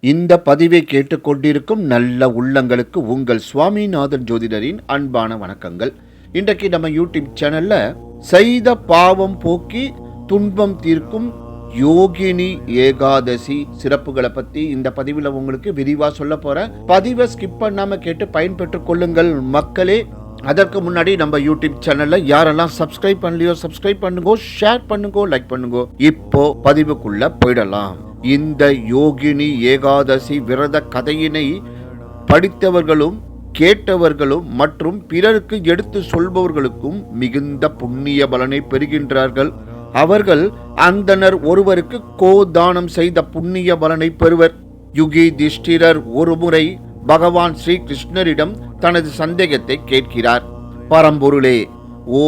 இந்த பதிவை கேட்டுக்கொண்டிருக்கும் நல்ல உள்ளங்களுக்கு உங்கள் சுவாமிநாதன் ஜோதிடரின் அன்பான வணக்கங்கள். இன்றைக்கு நம்ம யூடியூப் சேனல்ல செய்த பாவம் போக்கி துன்பம் தீர்க்கும் யோகினி ஏகாதசி சிறப்புகளை பத்தி இந்த பதிவில் உங்களுக்கு விரிவா சொல்ல போறேன். பதிவை ஸ்கிப் பண்ணாம கேட்டு பயன்பெற்றுக் கொள்ளுங்கள் மக்களே. அதற்கு முன்னாடி நம்ம யூடியூப் சேனல்ல யாரெல்லாம் சப்ஸ்கிரைப் பண்ணலையோ சப்ஸ்கிரைப் பண்ணுங்க, ஷேர் பண்ணுங்க, லைக் பண்ணுங்க. இப்போ பதிவுக்குள்ள போயிடலாம். இந்த யோகினி ஏகாதசி விரத கதையினை படித்தவர்களும் கேட்டவர்களும் மற்றும் பிறருக்கு எடுத்து சொல்பவர்களுக்கும் மிகுந்த புண்ணிய பலனை பெறுகின்றார்கள். அவர்கள் அந்தனர் ஒருவருக்கு கோதானம் செய்த புண்ணிய பலனை பெறுவர். யுகிதிஷ்டிரர் ஒருமுறை பகவான் ஸ்ரீ கிருஷ்ணரிடம் தனது சந்தேகத்தை கேட்கிறார். பரம்பொருளே, ஓ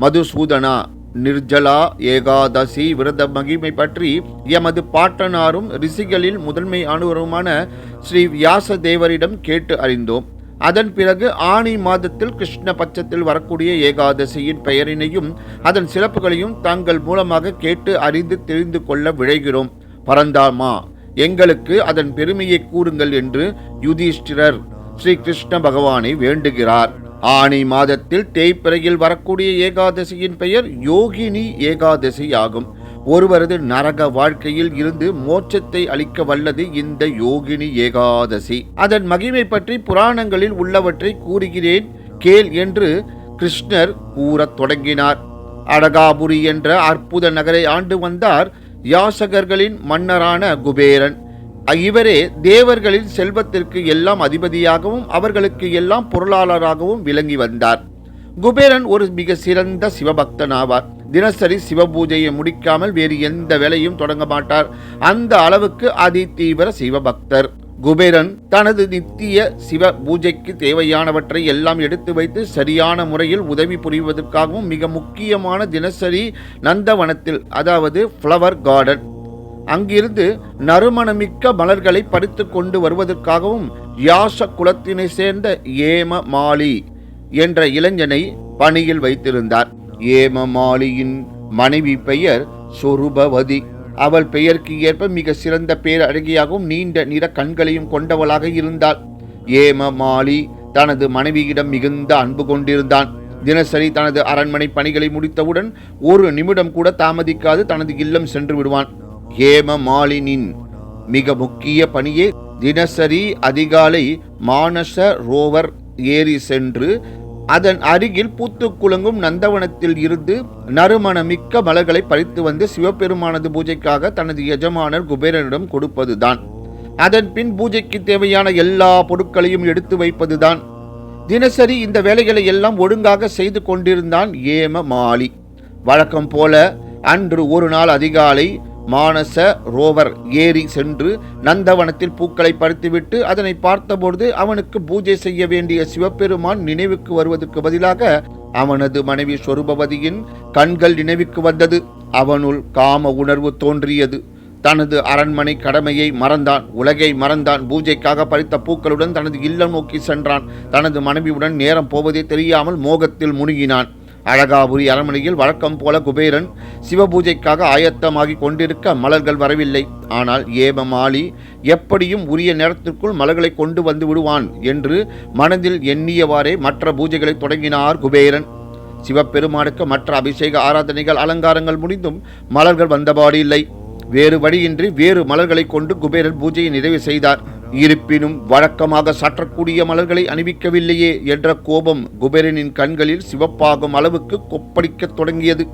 மதுசூதனா, நிர்ஜலா ஏகாதசி விரத மகிமை பற்றி எமது பாட்டனாரும் ரிஷிகளில் முதன்மை அனுவருமான ஸ்ரீ வியாச தேவரிடம் கேட்டு அறிந்தோம். அதன் பிறகு ஆனி மாதத்தில் கிருஷ்ண பட்சத்தில் வரக்கூடிய ஏகாதசியின் பெயரினையும் அதன் சிறப்புகளையும் தாங்கள் மூலமாக கேட்டு அறிந்து தெரிந்து கொள்ள விழைகிறோம். பரந்தாமா, எங்களுக்கு அதன் பெருமையை கூறுங்கள் என்று யுதிஷ்டிரர் ஸ்ரீ கிருஷ்ண பகவானை வேண்டுகிறார். ஆனி மாதத்தில் தேய்பிறையில் வரக்கூடிய ஏகாதசியின் பெயர் யோகினி ஏகாதசி ஆகும். ஒருவரது நரக வாழ்க்கையில் இருந்து மோட்சத்தை அளிக்க வல்லது இந்த யோகினி ஏகாதசி. அதன் மகிமை பற்றி புராணங்களில் உள்ளவற்றை கூறுகிறேன் கேள் என்று கிருஷ்ணர் கூறத் தொடங்கினார். அடகாபுரி என்ற அற்புத நகரை ஆண்டு வந்தார் யாசகர்களின் மன்னரான குபேரன். இவரே தேவர்களின் செல்வத்திற்கு எல்லாம் அதிபதியாகவும் அவர்களுக்கு எல்லாம் பொருளாளராகவும் விளங்கி வந்தார். குபேரன் ஒரு மிக சிறந்த சிவபக்தனாவார். தினசரி சிவபூஜையை முடிக்காமல் வேறு எந்த வேலையும் தொடங்க மாட்டார். அந்த அளவுக்கு அதி தீவிர சிவபக்தர். குபேரன் தனது நித்திய சிவ பூஜைக்கு தேவையானவற்றை எல்லாம் எடுத்து வைத்து சரியான முறையில் உதவி புரிவதற்காகவும் மிக முக்கியமான தினசரி நந்தவனத்தில், அதாவது ஃப்ளவர் கார்டன், அங்கிருந்து நறுமணமிக்க மலர்களை பறித்து கொண்டு வருவதற்காகவும் யாச குலத்தினை சேர்ந்த ஏமமாலி என்ற இளைஞனை பணியில் வைத்திருந்தார். ஏமமாலியின் மனைவி பெயர் சொருபவதி. அவள் பெயருக்கு ஏற்ப மிக சிறந்த பேர் அழகியாகவும் நீண்ட நிற கண்களையும் கொண்டவளாக இருந்தாள். ஏமமாலி தனது மனைவியிடம் மிகுந்த அன்பு கொண்டிருந்தான். தினசரி தனது அரண்மனை பணிகளை முடித்தவுடன் ஒரு நிமிடம் கூட தாமதிக்காது தனது இல்லம் சென்று விடுவான். ஏமமாலினின் மிக முக்கிய பணியே தினசரி அதிகாலை மானச ரோவர் ஏறி சென்று அதன் அருகில் பூத்து குலுங்கும் நந்தவனத்தில் இருந்து நறுமணமிக்க மலர்களை பறித்து வந்து சிவபெருமானது பூஜைக்காக தனது எஜமானர் குபேரனிடம் கொடுப்பதுதான். அதன் பின் பூஜைக்கு தேவையான எல்லா பொருட்களையும் எடுத்து வைப்பதுதான். தினசரி இந்த வேலைகளை எல்லாம் ஒழுங்காக செய்து கொண்டிருந்தான் ஏமமாலி. வழக்கம் போல அன்று ஒரு நாள் அதிகாலை மானச ரோவர் ஏறி சென்று நந்தவனத்தில் பூக்களை பறித்துவிட்டு அதனை பார்த்தபொழுது அவனுக்கு பூஜை செய்ய வேண்டிய சிவபெருமான் நினைவுக்கு வருவதற்கு பதிலாக அவனது மனைவி சொருபவதியின் கண்கள் நினைவுக்கு வந்தது. அவனுள் காம உணர்வு தோன்றியது. தனது அரண்மனை கடமையை மறந்தான், உலகை மறந்தான். பூஜைக்காக பறித்த பூக்களுடன் தனது இல்லம் நோக்கி சென்றான். தனது மனைவியுடன் நேரம் போவதே தெரியாமல் மோகத்தில் முழுகினான். அழகாபுரி அரண்மனையில் வழக்கம் போல குபேரன் சிவபூஜைக்காக ஆயத்தமாகி கொண்டிருக்க மலர்கள் வரவில்லை. ஆனால் ஏமமாலி எப்படியும் உரிய நேரத்திற்குள் மலர்களை கொண்டு வந்து விடுவான் என்று மனதில் எண்ணியவாறே மற்ற பூஜைகளை தொடங்கினார் குபேரன். சிவபெருமானுக்கு மற்ற அபிஷேக ஆராதனைகள் அலங்காரங்கள் முடிந்தும் மலர்கள் வந்தபாடு இல்லை. வேறு வழியின்றி வேறு மலர்களை கொண்டு குபேரன் பூஜையை நிறைவு செய்தார். இருப்பினும் வழக்கமாக சாற்றக்கூடிய மலர்களை அணிவிக்கவில்லையே என்ற கோபம் குபேரனின் கண்களில் சிவப்பாகும் அளவுக்கு கொப்பளிக்கத் தொடங்கியது.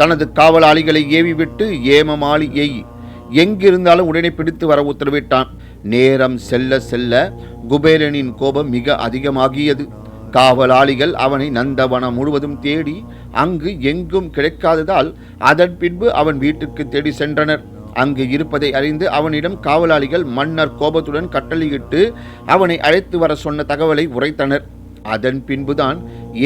தனது காவலாளிகளை ஏவிவிட்டு ஏமமாலியை எங்கிருந்தாலும் உடனே பிடித்து வர உத்தரவிட்டான். நேரம் செல்ல செல்ல குபேரனின் கோபம் மிக அதிகமாகியது. காவலாளிகள் அவனை நந்தவனம் முழுவதும் தேடி அங்கு எங்கும் கிடைக்காததால் அதன் பின்பு அவன் வீட்டுக்கு தேடி சென்றனர். அங்கு இருப்பதை அறிந்து அவனிடம் காவலாளிகள் மன்னர் கோபத்துடன் கட்டளையிட்டு அவனை அழைத்து வர சொன்ன தகவலை உரைத்தனர். அதன் பின்புதான்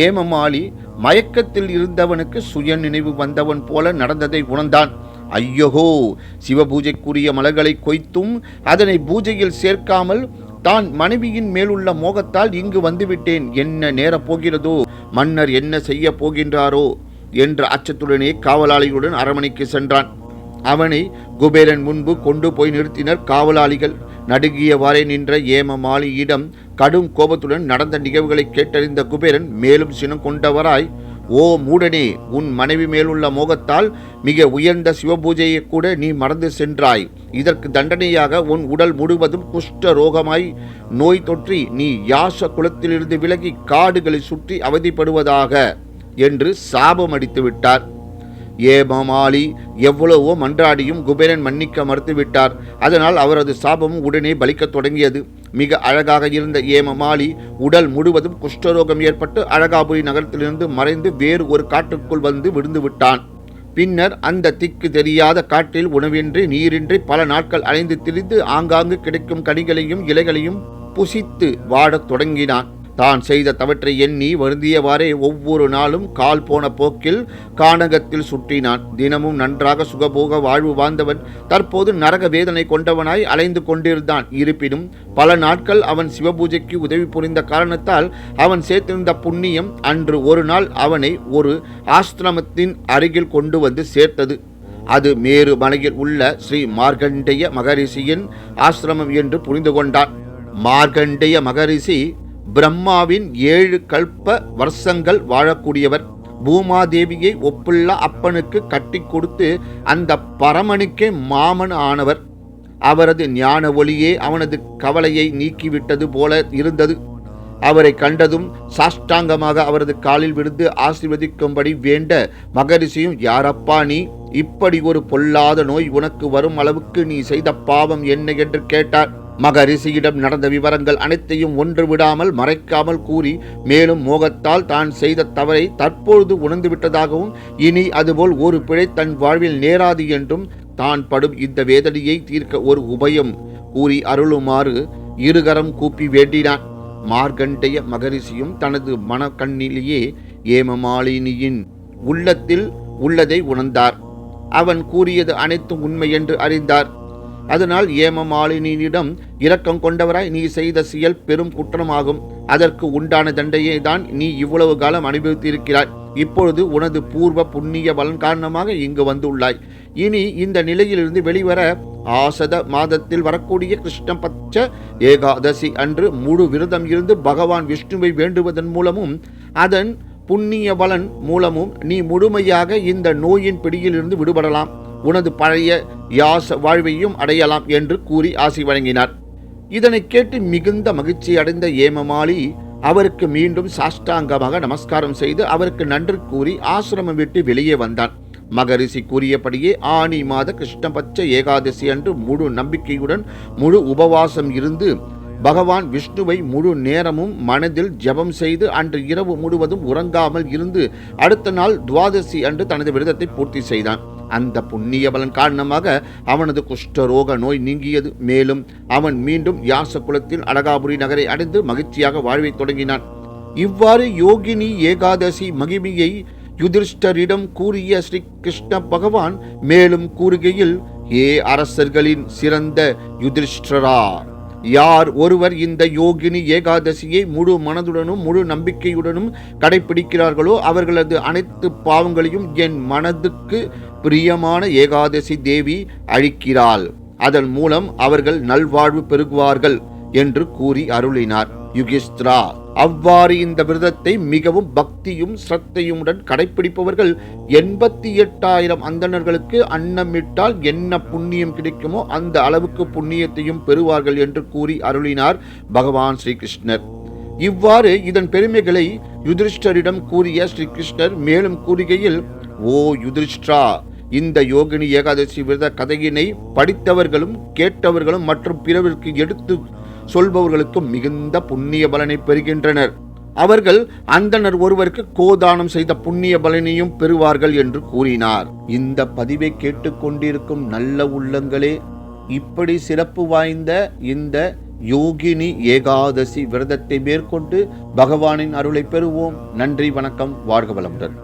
ஏமமாலி மயக்கத்தில் இருந்தவனுக்கு சுய நினைவு வந்தவன் போல நடந்ததை உணர்ந்தான். ஐயோகோ, சிவபூஜைக்குரிய மலர்களை கொய்த்தும் அதனை பூஜையில் சேர்க்காமல் தான் மனைவியின் மேலுள்ள மோகத்தால் இங்கு வந்துவிட்டேன். என்ன நேரப் போகிறதோ, மன்னர் என்ன செய்ய போகின்றாரோ என்ற அச்சத்துடனே காவலாளியுடன் அரண்மனைக்கு சென்றான். அவனை குபேரன் முன்பு கொண்டு போய் நிறுத்தினர் காவலாளிகள். நடுங்கியவாறே நின்ற ஏமமாலியிடம் கடும் கோபத்துடன் நடந்த நிகழ்வுகளை கேட்டறிந்த குபேரன் மேலும் சினம் கொண்டவராய், ஓ மூடனே, உன் மனைவி மேலுள்ள மோகத்தால் மிக உயர்ந்த சிவபூஜையை கூட நீ மறந்து சென்றாய். இதற்கு தண்டனையாக உன் உடல் முழுவதும் குஷ்ட ரோகமாய் நோய் தொற்றி நீ யாச குலத்திலிருந்து விலகி காடுகளை சுற்றி அவதிப்படுவதாக என்று சாபம் அடித்து விட்டார். ஏமமாலி எவ்வளவோ மன்றாடியும் குபேரன் மன்னிக்க மறுத்துவிட்டார். அதனால் அவரது சாபமும் உடனே பலிக்கத் தொடங்கியது. மிக அழகாக இருந்த ஏமமாலி உடல் முழுவதும் குஷ்டரோகம் ஏற்பட்டு அழகாபுரி நகரத்திலிருந்து மறைந்து வேறு ஒரு காட்டுக்குள் வந்து விழுந்து விட்டான். பின்னர் அந்த திக்கு தெரியாத காட்டில் உணவின்றி நீரின்றி பல நாட்கள் அலைந்து திரிந்து ஆங்காங்கு கிடைக்கும் கனிகளையும் இலைகளையும் புசித்து வாடத் தொடங்கினான். தான் செய்த தவற்றை எண்ணி வருந்தியவாறே ஒவ்வொரு நாளும் கால் போன போக்கில் கானகத்தில் சுற்றினான். தினமும் நன்றாக சுகபோக வாழ்வு வாழ்ந்தவன் தற்போது நரக வேதனை கொண்டவனாய் அலைந்து கொண்டிருந்தான். இருப்பினும் பல நாட்கள் அவன் சிவபூஜைக்கு உதவி புரிந்த காரணத்தால் அவன் சேர்த்திருந்த புண்ணியம் அன்று ஒரு நாள் அவனை ஒரு ஆசிரமத்தின் அருகில் கொண்டு வந்து சேர்த்தது. அது மேரு மலையில் உள்ள ஸ்ரீ மார்கண்டேய மகரிஷியின் ஆசிரமம் என்று புரிந்து கொண்டான். மார்கண்டேய மகரிஷி பிரம்மாவின் 7 கல்ப வருஷங்கள் வாழக்கூடியவர். பூமாதேவியை ஒப்புள்ள அப்பனுக்கு கட்டி கொடுத்து அந்த பரமனுக்கே மாமன் ஆனவர். அவரது ஞான ஒளியே அவனது கவலையை நீக்கிவிட்டது போல இருந்தது. அவரை கண்டதும் சாஷ்டாங்கமாக அவரது காலில் விழுந்து ஆசீர்வதிக்கும்படி வேண்ட மகரிஷியும், யாரப்பா நீ? இப்படி ஒரு பொல்லாத நோய் உனக்கு வரும் அளவுக்கு நீ செய்த பாவம் என்ன என்று கேட்டார். மகரிஷியிடம் நடந்த விவரங்கள் அனைத்தையும் ஒன்று விடாமல் மறைக்காமல் கூறி, மேலும் மோகத்தால் தான் செய்த தவறை தற்பொழுது உணர்ந்துவிட்டதாகவும் இனி அதுபோல் ஒரு பிழை தன் வாழ்வில் நேராது என்றும் தான் படும் இந்த வேதனையை தீர்க்க ஒரு உபயம் கூறி அருளுமாறு இருகரம் கூப்பி வேண்டினான். மார்கண்டேய மகரிஷியும் தனது மனக்கண்ணிலேயே ஏமமாலினியின் உள்ளத்தில் உள்ளதை உணர்ந்தார். அவன் கூறியது அனைத்தும் உண்மை என்று அறிந்தார். அதனால் ஏமமாலினியிடம் இரக்கம் கொண்டவராய், நீ செய்த செயல் பெரும் குற்றமாகும். அதற்கு உண்டான தண்டையை தான் நீ இவ்வளவு காலம் அனுபவித்திருக்கிறாய். இப்பொழுது உனது பூர்வ புண்ணிய பலன் காரணமாக இங்கு வந்துள்ளாய். இனி இந்த நிலையிலிருந்து வெளிவர ஆசத மாதத்தில் வரக்கூடிய கிருஷ்ணபட்ச ஏகாதசி அன்று முழு விரதம் இருந்து பகவான் விஷ்ணுவை வேண்டுவதன் மூலமும் அதன் புண்ணிய பலன் மூலமும் நீ முழுமையாக இந்த நோயின் பிடியிலிருந்து விடுபடலாம். உனது பழைய யாச வாழ்வையும் அடையலாம் என்று கூறி ஆசி வழங்கினார். இதனை கேட்டு மிகுந்த மகிழ்ச்சி அடைந்த ஏமமாலி அவருக்கு மீண்டும் சாஷ்டாங்கமாக நமஸ்காரம் செய்து அவருக்கு நன்றி கூறி ஆசிரமம் விட்டு வெளியே வந்தான். மகரிஷி கூறியபடியே ஆனி மாத கிருஷ்ணபட்ச ஏகாதசி அன்று முழு நம்பிக்கையுடன் முழு உபவாசம் இருந்து பகவான் விஷ்ணுவை முழு நேரமும் மனதில் ஜபம் செய்து அன்று இரவு முழுவதும் உறங்காமல் இருந்து அடுத்த நாள் துவாதசி அன்று தனது விரதத்தை பூர்த்தி செய்தான். அந்த புண்ணிய பலன் காரணமாக அவனது குஷ்டரோக நோய் நீங்கியது. மேலும் அவன் மீண்டும் யாச குலத்தில் அழகாபுரி நகரை அடைந்து மகிழ்ச்சியாக வாழ்வை தொடங்கினான். இவ்வாறு யோகினி ஏகாதசி மகிமையை யுதிஷ்டரிடம் கூறிய ஸ்ரீ கிருஷ்ண பகவான் மேலும் கூறுகையில், ஏ அரசர்களின் சிறந்த யுதிஷ்டரா, யார் ஒருவர் இந்த யோகினி ஏகாதசியை முழு மனதுடனும் முழு நம்பிக்கையுடனும் கடைபிடிக்கிறார்களோ அவர்களது அனைத்து பாவங்களையும் என் மனதுக்கு பிரியமான ஏகாதசி தேவி அழிக்கிறாள். அதன் மூலம் அவர்கள் நல்வாழ்வு பெறுவார்கள் என்று கூறி அருளினார். யுகிஸ்திரா, அவ்வாறு இந்த விரதத்தை மிகவும் பக்தியும் ஸ்ரத்தையுடன் கடைபிடிப்பவர்கள் 88,000 அந்தணர்களுக்கு அன்னமிட்டால் என்ன புண்ணியம் கிடைக்குமோ அந்த அளவுக்கு புண்ணியத்தையும் பெறுவார்கள் என்று கூறி அருளினார் பகவான் ஸ்ரீகிருஷ்ணர். இவ்வாறு இதன் பெருமைகளை யுதிஷ்டரிடம் கூறிய ஸ்ரீகிருஷ்ணர் மேலும் கூறுகையில், ஓ யுதிஷ்டரா, இந்த யோகினி ஏகாதசி விரத கதையினை படித்தவர்களும் கேட்டவர்களும் மற்றும் பிறருக்கு எடுத்து சொல்பவர்களுக்கும் மிகுந்த புண்ணிய பலனை பெறுகின்றனர். அவர்கள் அந்தணர் ஒருவருக்கு கோதானம் செய்த புண்ணிய பலனையும் பெறுவார்கள் என்று கூறினார். இந்த பதிவை கேட்டுக்கொண்டிருக்கும் நல்ல உள்ளங்களே, இப்படி சிறப்பு வாய்ந்த இந்த யோகினி ஏகாதசி விரதத்தை மேற்கொண்டு பகவானின் அருளை பெறுவோம். நன்றி, வணக்கம், வாழ்க வளமுடன்.